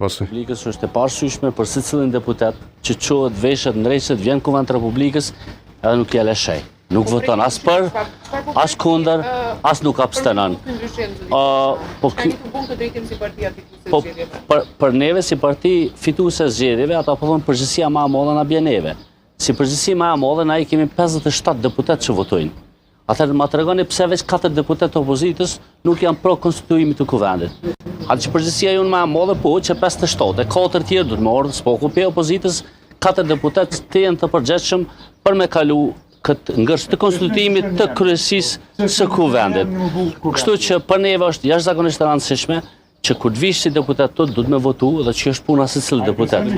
Republikës është e parësyshme për secilin deputet që çohet, veshet, ndrejset, vjen kuvend të Republikës edhe nuk jele shej. Nuk voton as për, as kundër, as nuk abstenon. Për neve si parti fituese zgjedhjeve, ata po thonë përgjegjësia më e madhe na bie neve. Si përgjegjësi më e madhe na i kemi 57 deputet që votojnë. Atëherë ma tregoni pse veç 4 deputet të opozitës nuk janë pro konstituimit të kuvendit. Atë që përgjegjësia jonë më e madhe po që 57, e 4 tjerë duhet me ordë s'po pe opozitës, 4 deputet të jenë të përgjegjshëm për me kalu këtë ngërsh të konstituimit të kryesisë së kuvendit. Kështu që për neve është jashtëzakonisht e rëndësishme që kur të vish si deputet tot duhet me votu dhe që është puna se cilë deputet.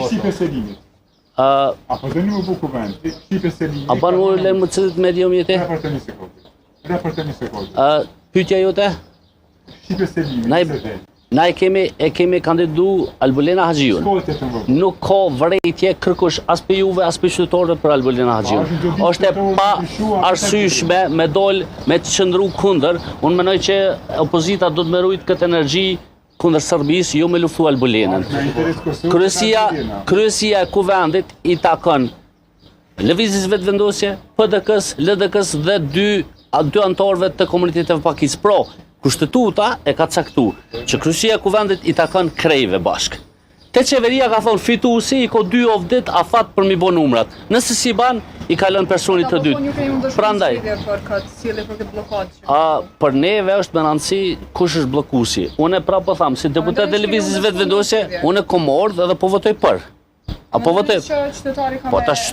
A po dhe një bu kuvend, shqipe se limit... A banë më lënë më cilët medium jete? Repër të një sekundë. Pyetja jote? Shqipe se limit, Na e kemi kandidu Albulena Haxhiun. Nuk ka vërejtje kërkush as për juve, as për qytetarëve për Albulena Haxhiun. Është e pa arsyeshme me dol me të qëndru kundër. Unë mendoj që opozita do të merujt këtë energji kundër Serbisë, jo me luftu Albulenën. Kryesia e kuvendit i takon lëvizjes vetëvendosje, PDK-s, LDK-s dhe dy anëtarëve të komuniteteve pakicë. Pro, Kushtetuta e ka caktu që kryesia e kuvendit i takon krejve bashk. Te qeveria ka thonë fituesi i ko 2 ovdit afat për mi bo numrat. Nëse si ban, i ka lënë personit të dytë. Prandaj, për neve është me rëndësi kush është bllokuesi. Unë pra po tham, si deputet e lëvizjes vetëvendosje, unë kom ordë edhe po votoj për. Apo votoj? Po tash